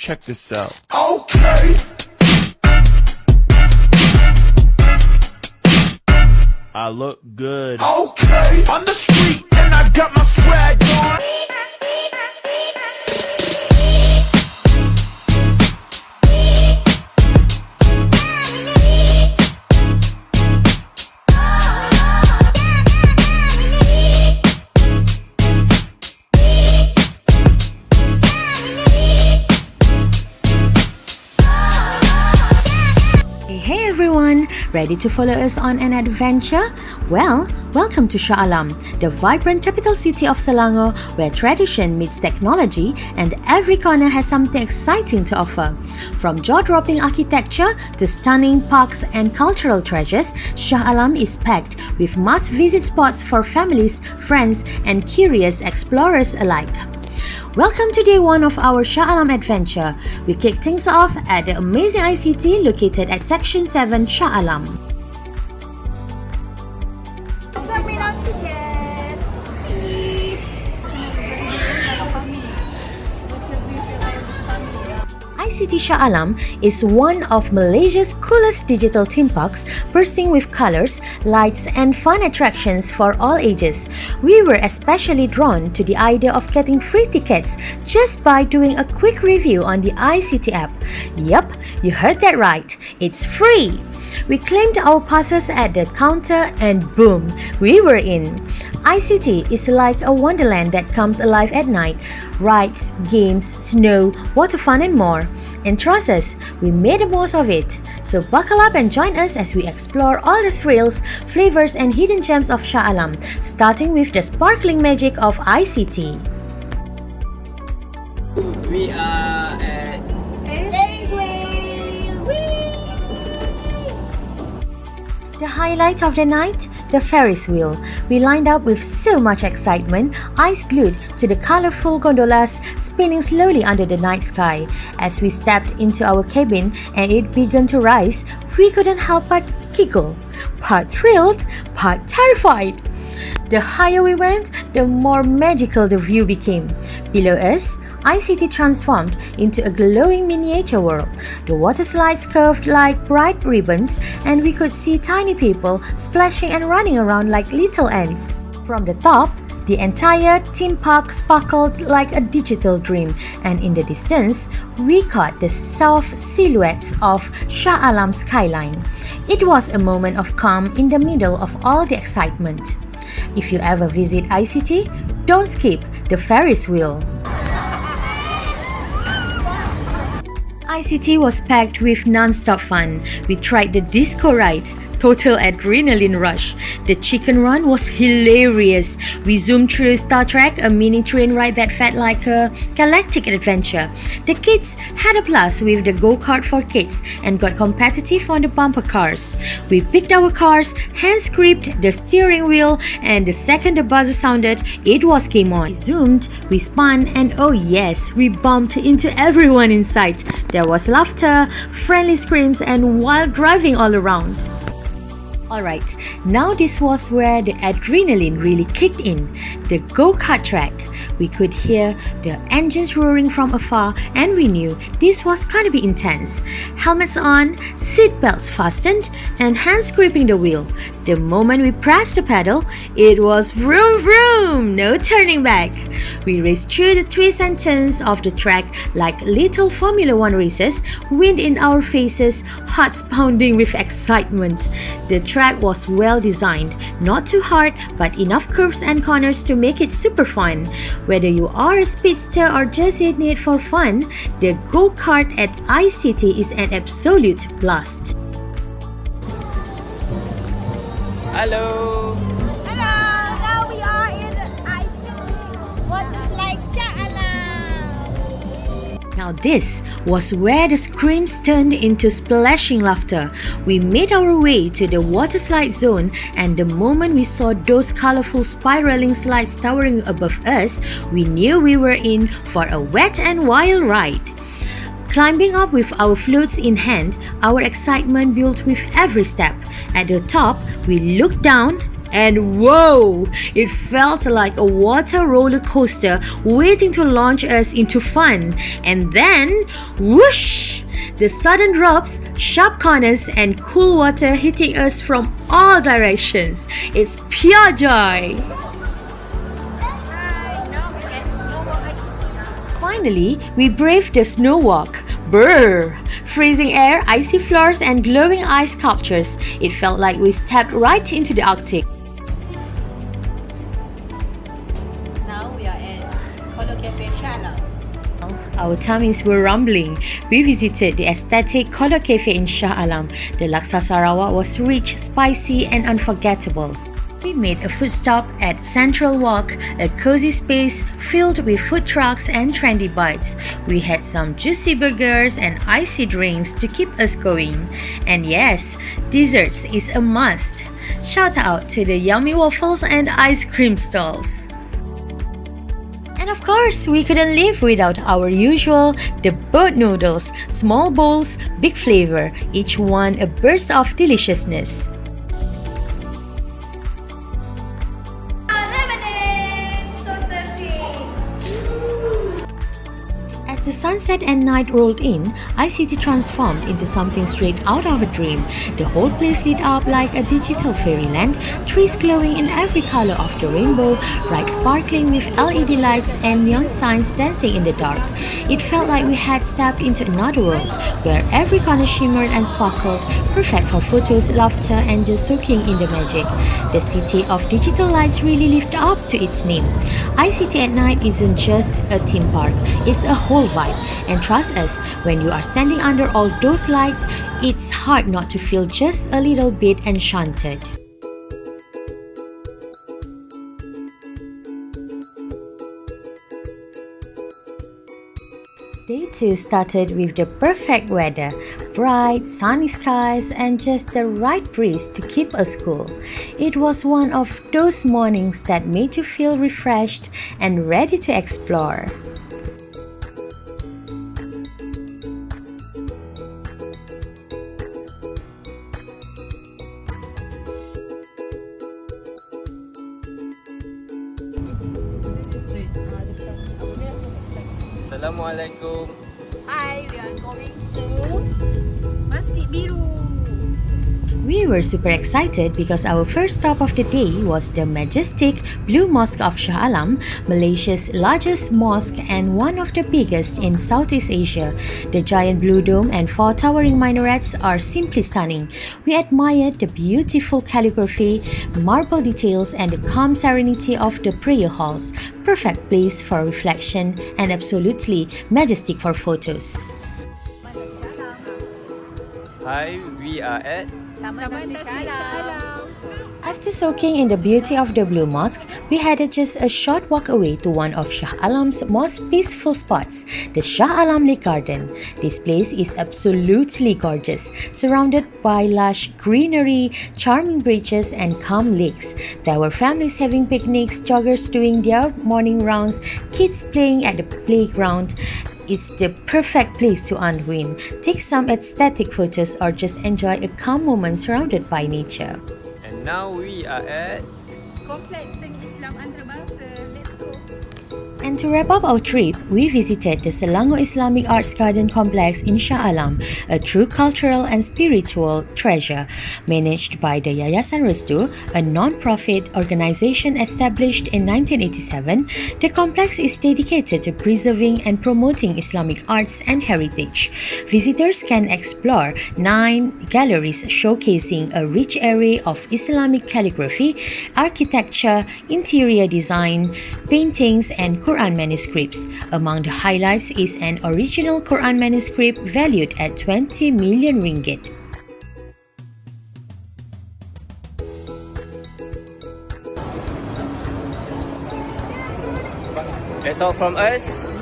Check this out. Okay. I look good. Okay. On the street and I got my swag on. Hey everyone, ready to follow us on an adventure? Well, welcome to Shah Alam, the vibrant capital city of Selangor where tradition meets technology and every corner has something exciting to offer. From jaw-dropping architecture to stunning parks and cultural treasures, Shah Alam is packed with must-visit spots for families, friends and curious explorers alike. Welcome to day 1 of our Shah Alam adventure. We kick things off at the amazing ICT located at Section 7 Shah Alam. ICT Shah Alam is one of Malaysia's coolest digital theme parks, bursting with colors, lights and fun attractions for all ages. We were especially drawn to the idea of getting free tickets just by doing a quick review on the ICT app. Yup, you heard that right, it's free! We claimed our passes at the counter and boom, we were in. ICT is like a wonderland that comes alive at night. Rides, games, snow, water fun and more. And trust us, we made the most of it. So buckle up and join us as we explore all the thrills, flavors and hidden gems of Shah Alam, starting with the sparkling magic of ICT. We are at Ferris wheel! The highlight of the night? The Ferris wheel. We lined up with so much excitement, eyes glued to the colorful gondolas spinning slowly under the night sky. As we stepped into our cabin and it began to rise, we couldn't help but giggle. Part thrilled, part terrified. The higher we went, the more magical the view became. Below us, ICT transformed into a glowing miniature world. The water slides curved like bright ribbons and we could see tiny people splashing and running around like little ants. From the top, the entire theme park sparkled like a digital dream, and in the distance, we caught the soft silhouettes of Shah Alam skyline. It was a moment of calm in the middle of all the excitement. If you ever visit ICT, don't skip the Ferris wheel. ICT was packed with non-stop fun. We tried the disco ride. Total adrenaline rush. The chicken run was hilarious. We zoomed through Star Trek, a mini train ride that felt like a galactic adventure. The kids had a blast with the go-kart for kids and got competitive on the bumper cars. We picked our cars, hands gripped the steering wheel, and the second the buzzer sounded, it was game on. We zoomed, we spun, and oh yes, we bumped into everyone in sight. There was laughter, friendly screams, and wild driving all around. Alright, now this was where the adrenaline really kicked in. The go-kart track. We could hear the engines roaring from afar and we knew this was gonna be intense. Helmets on, seatbelts fastened, and hands gripping the wheel. The moment we pressed the pedal, it was vroom vroom, no turning back. We raced through the twists and turns of the track like little Formula 1 races, wind in our faces, hearts pounding with excitement. The track was well designed, not too hard, but enough curves and corners to make it super fun. Whether you are a speedster or just in it for fun, the go-kart at ICT is an absolute blast. Hello. Hello, now we are in ICT. What is like Shah Alam? Now this was where the screams turned into splashing laughter. We made our way to the water slide zone and the moment we saw those colorful spiraling slides towering above us, we knew we were in for a wet and wild ride. Climbing up with our floats in hand, our excitement built with every step. At the top, we looked down And whoa! It felt like a water roller coaster waiting to launch us into fun. And then, whoosh! The sudden drops, sharp corners, and cool water hitting us from all directions. It's pure joy! Finally, we braved the snow walk. Brrr! Freezing air, icy floors, and glowing ice sculptures. It felt like we stepped right into the Arctic. Now we are at Color Cafe Shala. Our tummies were rumbling. We visited the aesthetic Color Cafe in Shah Alam. The laksa Sarawak was rich, spicy, and unforgettable. We made a food stop at Central Walk, a cozy space filled with food trucks and trendy bites. We had some juicy burgers and icy drinks to keep us going. And yes, desserts is a must. Shout out to the yummy waffles and ice cream stalls. And of course, we couldn't live without our usual, the boat noodles, small bowls, big flavor, each one a burst of deliciousness. As the sunset and night rolled in, iCity transformed into something straight out of a dream. The whole place lit up like a digital fairyland, trees glowing in every color of the rainbow, rides sparkling with LED lights and neon signs dancing in the dark. It felt like we had stepped into another world, where every corner shimmered and sparkled, perfect for photos, laughter, and just soaking in the magic. The city of digital lights really lived up to its name. iCity at night isn't just a theme park, it's a whole vibe. And trust us, when you are standing under all those lights, it's hard not to feel just a little bit enchanted. Day 2 started with the perfect weather, bright, sunny skies, and just the right breeze to keep us cool. It was one of those mornings that made you feel refreshed and ready to explore. Assalamualaikum. Hi, we are going to Masjid Biru. We were super excited because our first stop of the day was the majestic Blue Mosque of Shah Alam, Malaysia's largest mosque and one of the biggest in Southeast Asia. The giant blue dome and 4 towering minarets are simply stunning. We admired the beautiful calligraphy, marble details, and the calm serenity of the prayer halls. Perfect place for reflection and absolutely majestic for photos. Hi, we are at Taman Shala. After soaking in the beauty of the Blue Mosque, we headed just a short walk away to one of Shah Alam's most peaceful spots, the Shah Alam Lake Garden. This place is absolutely gorgeous, surrounded by lush greenery, charming beaches, and calm lakes. There were families having picnics, joggers doing their morning rounds, kids playing at the playground. It's the perfect place to unwind, take some aesthetic photos, or just enjoy a calm moment surrounded by nature. and now we are at Kompleks Seni Islam Antarabangsa. Let's go. And to wrap up our trip, we visited the Selangor Islamic Arts Garden Complex in Shah Alam, a true cultural and spiritual treasure. Managed by the Yayasan Restu, a non-profit organization established in 1987, the complex is dedicated to preserving and promoting Islamic arts and heritage. Visitors can explore 9 galleries showcasing a rich array of Islamic calligraphy, architecture, interior design, paintings, and Quran manuscripts. Among the highlights is an original Quran manuscript valued at 20 million ringgit. That's all from us.